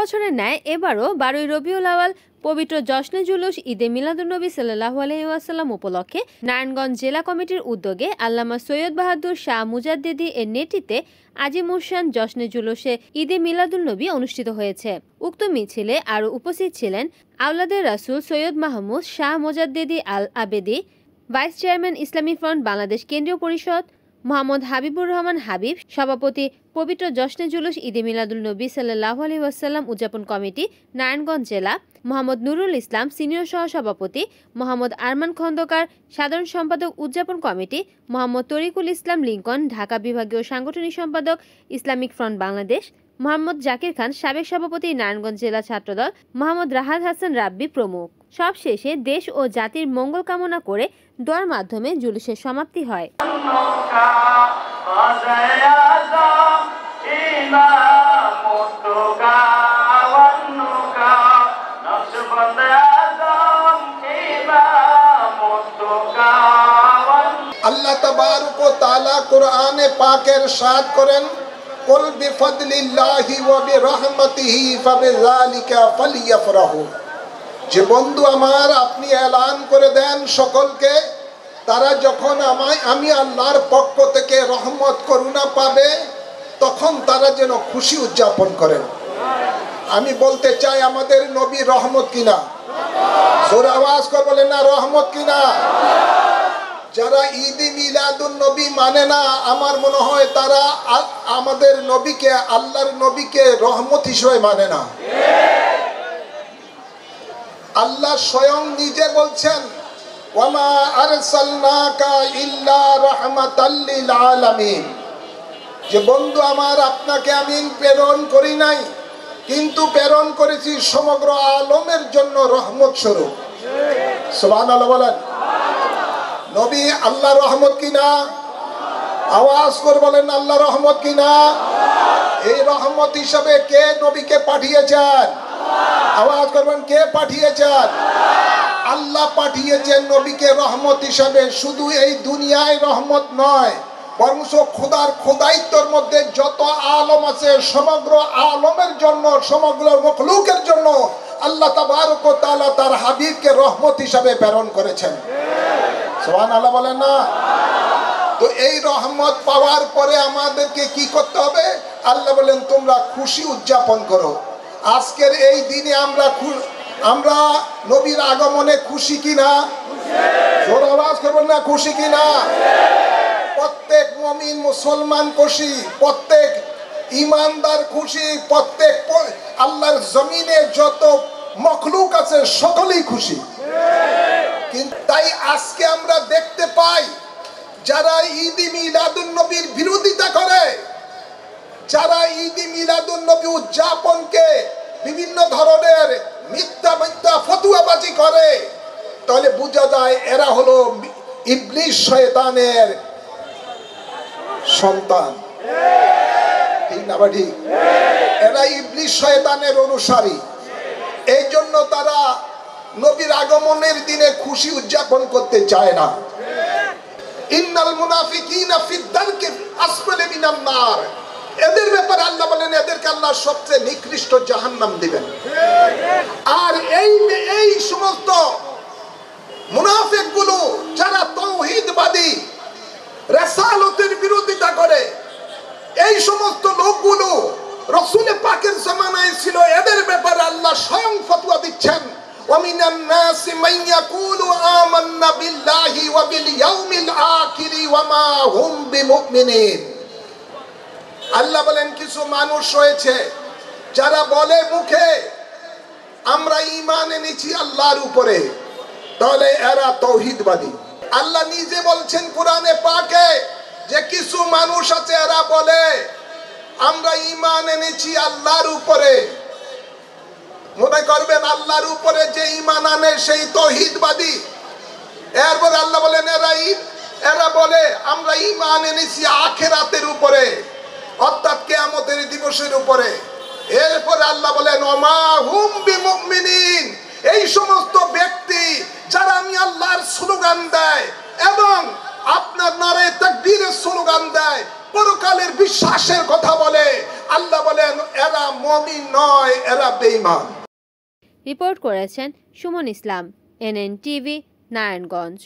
বছরের ন্যায় এবারও 12ই রবিউল আওয়াল পবিত্র জশ্নে জুলুস ঈদে মিলাদুন্নবী সাল্লাল্লাহু আলাইহি ওয়াসাল্লাম উপলক্ষে নারায়ণগঞ্জ জেলা কমিটির উদ্যোগে আল্লামা সৈয়দ বাহাদুর শাহ মুজাদ্দিদি এর নেতৃত্বে আজিমুশান জশ্নে জুলুসে ঈদে মিলাদুন্নবী অনুষ্ঠিত হয়েছে। উক্ত মিছিলে আরও উপস্থিত ছিলেন আওলাদের রাসূল সৈয়দ মাহমুদ শাহ মুজাদ্দিদি আল আবেদি, ভাইস চেয়ারম্যান ইসলামী ফ্রন্ট বাংলাদেশ কেন্দ্রীয় পরিষদ, মোহাম্মদ হাবিবুর রহমান হাবিব, সভাপতি পবিত্র জশ্নে জুলুস ঈদে মিলাদুন্নবী সাল্লাল্লাহু আলাইহি ওয়াসাল্লাম উদযাপন কমিটি নারায়ণগঞ্জ জেলা, মোহাম্মদ নুরুল ইসলাম সিনিয়র সহসভাপতি, মোহাম্মদ আরমান খন্দকার সাধারণ সম্পাদক উদযাপন কমিটি, মোহাম্মদ তরিকুল ইসলাম লিঙ্কন ঢাকা বিভাগীয় সাংগঠনিক সম্পাদক ইসলামিক ফ্রন্ট বাংলাদেশ, মোহাম্মদ জাকির খান সাবেক সভাপতি নারায়ণগঞ্জ জেলা ছাত্রদল, মোহাম্মদ রাহাত হাসান রাব্বি প্রমুখ। সবশেষে দেশ ও জাতির মঙ্গল কামনা করে দোয়ার মাধ্যমে জুলুসের সমাপ্তি হয়। আল্লাহ তাবারক ওয়া তাআলা কোরআনে পাকে ইরশাদ করেন, কুল বিফাদলিল্লাহি ওয়া বিরহমাতিহি ফাবিযালিকা ফালইফরাহু। যে বন্ধু আমার, আপনি এলান করে দেন সকলকে, তারা যখন আমি আল্লাহর পক্ষ থেকে রহমত করুণা পাবে তখন তারা যেন খুশি উদযাপন করেন। আমি বলতে চাই, আমাদের নবী রহমত কিনা? জোরে আওয়াজ করে বলেন না, রহমত কিনা? যারা ঈদে মিলাদুন নবী মানে না, আমার মনে হয় তারা আমাদের নবীকে, আল্লাহর নবীকে রহমত হিসেবে মানে না। আল্লাহ স্বয়ং নিজে বলছেন, ওয়ামা আরসালনাকা ইল্লা রাহমাতাল লিল আলামিন, যে বন্ধু আমার, আপনাকে আমি প্রেরণ করি নাই, কিন্তু প্রেরণ করেছি সমগ্র আলমের জন্য রহমত স্বরূপ। সুবহানাল্লাহ বলেন। নবী আল্লাহ রহমত কিনা? আওয়াজ করে বলেন, আল্লাহ রহমত কিনা? এই রহমত হিসাবে কে নবীকে পাঠিয়েছেন? আওয়াজ করবেন, কে পাঠিয়েছেন? আল্লাহ পাঠিয়েছেন নবীকে রহমত হিসাবে। শুধু এই দুনিয়ায় রহমত নয়, বরং খোদার খোদাইত্বের মধ্যে যত আলম আছে সমগ্র আলমের জন্য, সমগ্র মখলুকের জন্য আল্লাহ তাবারক ওয়া তাআলা তার হাবিবকে রহমত হিসাবে প্রেরণ করেছেন। সুবহানাল্লাহ বলেন না? তো এই রহমত পাওয়ার পরে আমাদেরকে কি করতে হবে? আল্লাহ বলেন, তোমরা খুশি উদযাপন করো। আজকের এই দিনে আমরা নবীর আগমনে খুশি কিনা? জোরে আওয়াজ করবেন না, খুশি কিনা? প্রত্যেক মুমিন মুসলমান খুশি, প্রত্যেক ইমানদার খুশি, প্রত্যেক আল্লাহর জমিনে যত মখলুক আছে সকলেই খুশি। কিন্তু তাই আজকে আমরা দেখতে পাই, যারা ঈদে মিলাদুন নবীর বিরোধিতা করে, যারা ঈদে মিলাদুন নবী উদযাপনকে বিভিন্ন ধরনের মিথ্যা মিথ্যা ফতুয়াবাজি করে, তাহলে বোঝা যায় এরা হলো ইবলিস শয়তানের সন্তান। ঠিক না বা ঠিক? এরা ইবলিস শয়তানের অনুসারী। এই জন্য তারা নবীর আগমনের দিনে খুশি উদযাপন করতে চায় না। ইন্নাল মুনাফিকিনা ফিদ দারকি আসফালি মিনান নার, এদের ব্যাপারে আল্লাহ বলেন, এদেরকে আল্লাহ সবচেয়ে নিকৃষ্ট জাহান্নাম দিবেন। আর এই সমস্ত মুনাফিকগুলো যারা তাওহীদবাদী, রিসালাতের বিরোধিতা করে, এই সমস্ত লোকগুলো রাসূল পাকের জামানায় ছিল। এদের ব্যাপারে আল্লাহ স্বয়ং ফতোয়া দিচ্ছেন, ওয়ামিনান নাসি মান ইয়াকুলু আমান্না বিল্লাহি ওয়া বিল ইয়াউমিল আখিরি ওয়া মা হুম বিমুমিনিন। আল্লাহ বলেন, কিছু মানুষ রয়েছে যারা বলে মুখে আমরা ঈমান এনেছি আল্লাহর উপরে, তাহলে এরা তাওহীদবাদী। আল্লাহ নিজে বলছেন কোরআনে পাকে যে কিছু মানুষ আছে এরা বলে আমরা ঈমান এনেছি আল্লাহর উপরে। মনে করবেন আল্লাহর উপরে যে ঈমান আনে সেই তাওহীদবাদী। এরপর আল্লাহ বলেন এরা বলে আমরা ঈমান এনেছি আখিরাতের উপরে, অর্থাৎ কিয়ামতের দিবসের উপরে। এরপর আল্লাহ বলেন ওমা হুম বিমুমিনিন, এই সমস্ত ব্যক্তি যারা আমি আল্লাহর স্লোগান দেয় এবং আপনার নারে তাকবীরের স্লোগান দেয়, পরকালের বিশ্বাসের কথা বলে, আল্লাহ বলেন এরা মুমিন নয়, এরা বেঈমান। রিপোর্ট করেছেন সুমন ইসলাম, NN টিভি, নারায়ণগঞ্জ।